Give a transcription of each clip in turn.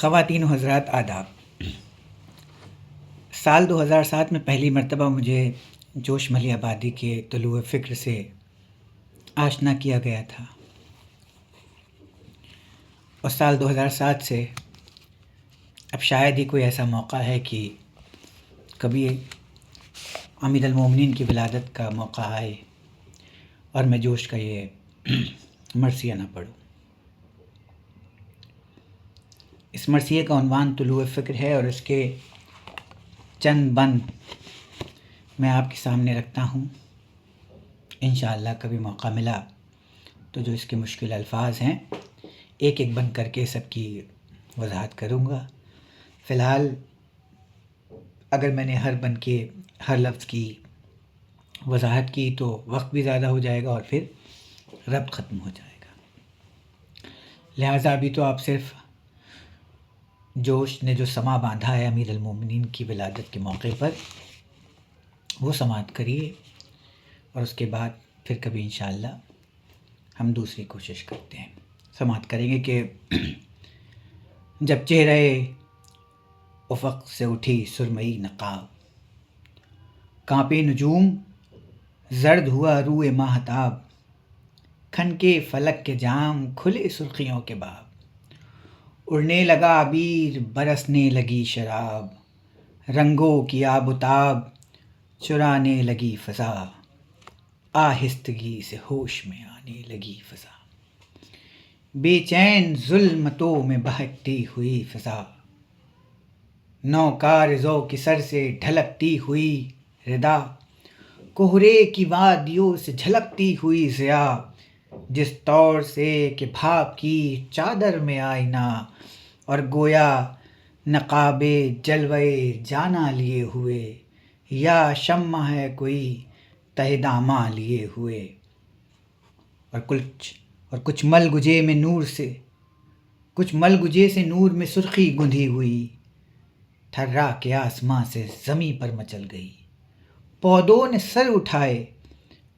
خواتین و حضرات آداب۔ سال 2007 میں پہلی مرتبہ مجھے جوش ملی آبادی کے طلوع فکر سے آشنا کیا گیا تھا، اور سال 2007 سے اب شاید ہی کوئی ایسا موقع ہے کہ کبھی امیر المومنین کی ولادت کا موقع آئے اور میں جوش کا یہ مرثیہ نہ پڑھوں۔ اس مرثیے کا عنوان طلوع فکر ہے، اور اس کے چند بند میں آپ کے سامنے رکھتا ہوں۔ انشاءاللہ کبھی موقع ملا تو جو اس کے مشکل الفاظ ہیں ایک ایک بند کر کے سب کی وضاحت کروں گا۔ فی الحال اگر میں نے ہر بند کے ہر لفظ کی وضاحت کی تو وقت بھی زیادہ ہو جائے گا اور پھر ربط ختم ہو جائے گا، لہٰذا ابھی تو آپ صرف جوش نے جو سما باندھا ہے امیر المومنین کی ولادت کے موقع پر وہ سماعت کریے، اور اس کے بعد پھر کبھی انشاءاللہ ہم دوسری کوشش کرتے ہیں، سماعت کریں گے کہ جب چہرے افق سے اٹھی سرمئی نقاب، کانپے نجوم زرد ہوا روئے ماہتاب، کھن کے فلک کے جام کھلے سرخیوں کے باب، اڑنے لگا عبیر برسنے لگی شراب، رنگوں کی آب و تاب چرانے لگی فضا، آہستگی سے ہوش میں آنے لگی فضا، بے چین ظلمتوں میں بہکتی ہوئی فضا، نوکار ذوق سر سے ڈھلکتی ہوئی ردا، کوہرے کی وادیوں سے جھلکتی ہوئی ضیا، جس طور سے کہ بھاپ کی چادر میں آئینہ، اور گویا نقاب جلوے جانا لیے ہوئے، یا شمع ہے کوئی تہ داماں لیے ہوئے، اور کچھ مل گجے سے نور میں سرخی گندھی ہوئی، تھرا کے آسماں سے زمیں پر مچل گئی، پودوں نے سر اٹھائے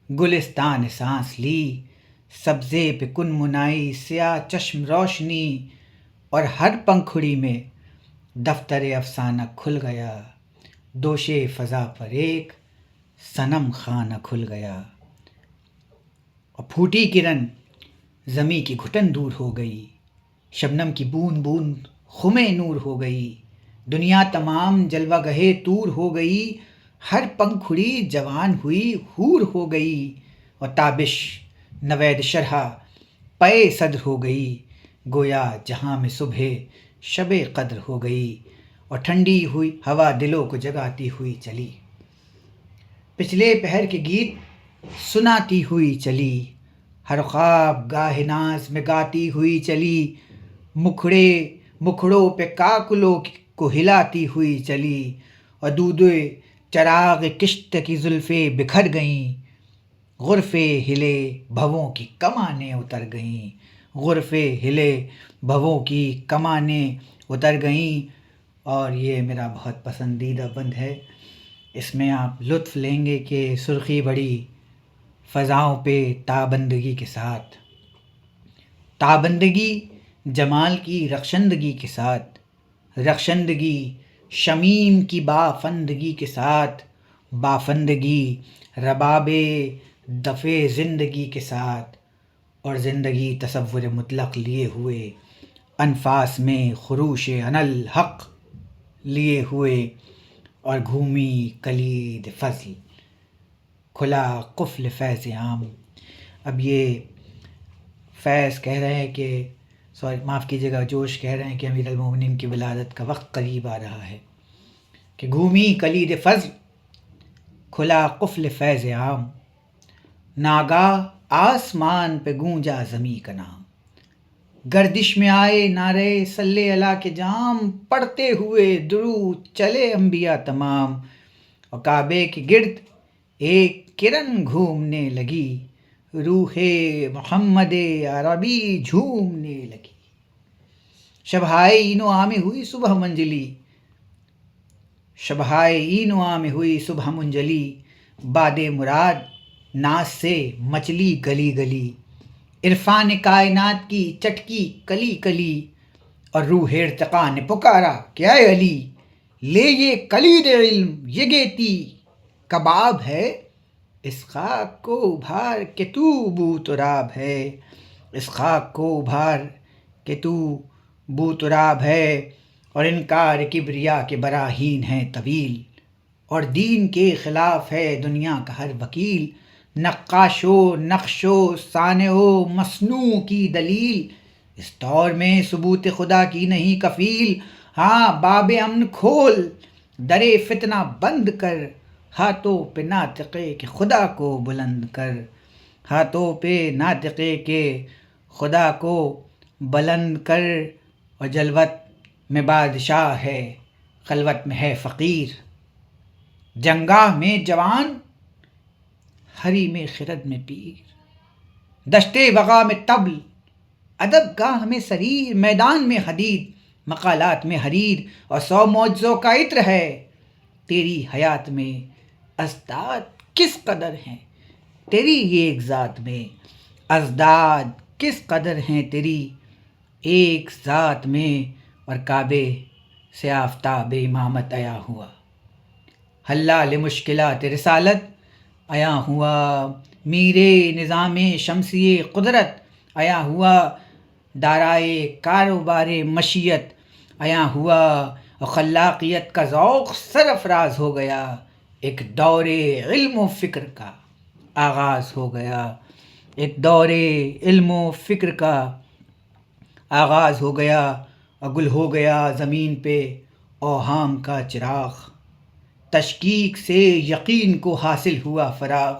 گلستان نے سانس لی، سبزے پہ کن منائی سیاہ چشم روشنی، اور ہر پنکھڑی میں دفتر افسانہ کھل گیا، دوش فضا پر ایک صنم خانہ کھل گیا، اور پھوٹی کرن زمیں کی گھٹن دور ہو گئی، شبنم کی بوند بوند خم نور ہو گئی، دنیا تمام جلوہ گہے طور ہو گئی، ہر پنکھڑی جوان ہوئی حور ہو گئی، اور تابش نوید شرح پے صدر ہو گئی، گویا جہاں میں صبح شب قدر ہو گئی، اور ٹھنڈی ہوئی ہوا دلوں کو جگاتی ہوئی چلی، پچھلے پہر کے گیت سناتی ہوئی چلی، ہر خواب گاہ ناز میں گاتی ہوئی چلی، مکھڑوں پہ کاکلوں کو ہلاتی ہوئی چلی، اور دود چراغ کشت کی زلفیں بکھر گئیں، غرفے ہلے بھووں کی کمانیں اتر گئیں، غرفے ہلے بھووں کی کمانیں اتر گئیں۔ اور یہ میرا بہت پسندیدہ بند ہے، اس میں آپ لطف لیں گے کہ سرخی بڑی فضاؤں پہ تابندگی کے ساتھ، تابندگی جمال کی رخشندگی کے ساتھ، رخشندگی شمیم کی بافندگی کے ساتھ، بافندگی رباب دف زندگی کے ساتھ، اور زندگی تصور مطلق لیے ہوئے، انفاس میں خروش انالحق لیے ہوئے، اور گھومی کلید فضل کھلا قفل فیض عام۔ اب یہ فیض کہہ رہے ہیں کہ معاف کیجیے گا، جوش کہہ رہے ہیں کہ امیر المومنین کی ولادت کا وقت قریب آ رہا ہے، کہ گھومی کلید فضل کھلا قفل فیض عام، ناگاہ آسمان پہ گونجا زمیں کا نام، گردش میں آئے نعرے صلی اللہ کے جام، پڑھتے ہوئے درود چلے انبیاء تمام، اور کعبے کے گرد ایک کرن گھومنے لگی، روح محمد عربی جھومنے لگی، شبہائے این و عام ہوئی صبح منجلی، باد مراد ناز سے مچلی گلی گلی، عرفان کائنات کی چٹکی کلی کلی، اور روح ارتقا نے پکارا کہ اے علی، لے یہ کلید علم، یہ گیتی کباب ہے، اس خاک کو ابھار کہ تو بو تراب ہے، اس خاک کو ابھار کہ تو بو تراب ہے، اور انکار کبریا کے براہین ہیں طویل، اور دین کے خلاف ہے دنیا کا ہر وکیل، نقاش و نقش و صانع و مصنوع کی دلیل، اس دور میں ثبوت خدا کی نہیں کفیل، ہاں باب امن کھول در فتنہ بند کر، ہاتھوں پہ ناطقے کہ خدا کو بلند کر، ہاتھوں پہ ناطقے کہ خدا کو بلند کر، اور جلوت میں بادشاہ ہے خلوت میں ہے فقیر، جنگاہ میں جوان ہری میں خرد میں پیر، دشتے وغا میں طبل ادب گاہ میں سریر، میدان میں حدید مقالات میں حریر، اور 100 معجزوں کا عطر ہے تیری حیات میں، ازداد کس قدر ہیں تیری ایک ذات میں، ازداد کس قدر ہیں تیری ایک ذات میں، اور کعبے سے آفتاب امامت عیا ہوا، حلال مشکلات رسالت عیا ہوا، میرے نظام شمسی قدرت عیا ہوا، دارائے کاروبار مشیت عیا ہوا، اور خلاقیت کا ذوق سرفراز ہو گیا، ایک دور علم و فکر کا آغاز ہو گیا، ایک دور علم و فکر کا آغاز ہو گیا، اور گل ہو گیا زمین پہ اوہام کا چراغ، تشکیک سے یقین کو حاصل ہوا فراغ،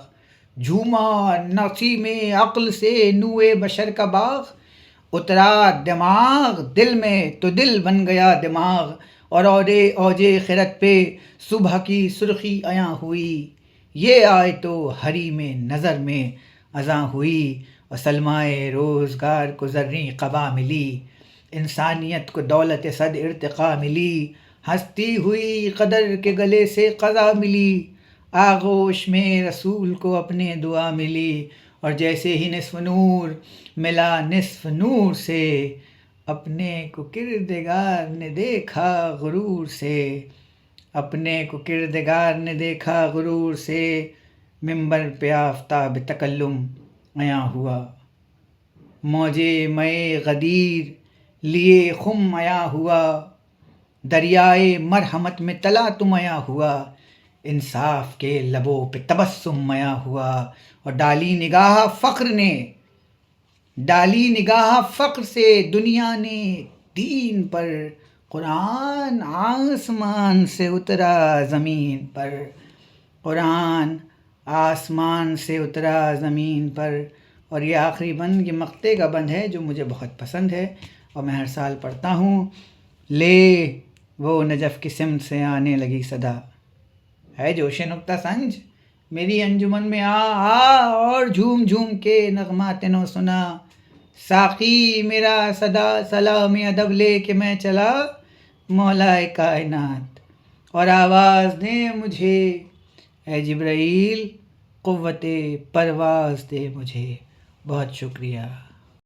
جھوما نسیم عقل سے نوئے بشر کا باغ، اترا دماغ دل میں تو دل بن گیا دماغ، اور اوج خرد پہ صبح کی سرخی عیاں ہوئی، یہ آئے تو ہری میں نظر میں اذاں ہوئی، اور سلمائے روزگار کو زریں قبا ملی، انسانیت کو دولت صد ارتقا ملی، ہستی ہوئی قدر کے گلے سے قضا ملی، آغوش میں رسول کو اپنے دعا ملی، اور جیسے ہی نصف نور ملا نصف نور سے، اپنے کو کردگار نے دیکھا غرور سے، اپنے کو کردگار نے دیکھا غرور سے، منبر پہ آفتاب تکلم عیاں ہوا، موجے مے غدیر لیے خم عیاں ہوا، دریائے مرحمت میں تلا تم عیاں ہوا، انصاف کے لبوں پہ تبسم عیاں ہوا، اور ڈالی نگاہ فخر سے دنیا نے دین پر، قرآن آسمان سے اترا زمین پر، قرآن آسمان سے اترا زمین پر، اور یہ آخری بند یہ مقطع کا بند ہے جو مجھے بہت پسند ہے اور میں ہر سال پڑھتا ہوں، لے وہ نجف کی سمت سے آنے لگی صدا، ہے جوش نکتہ سنج میری انجمن میں آ اور جھوم جھوم کے نغمات نو سنا، ساقی میرا صدا سلام ادب لے کے میں چلا مولائے کائنات، اور آواز دے مجھے اے جبرائیل قوت پرواز دے مجھے، بہت شکریہ۔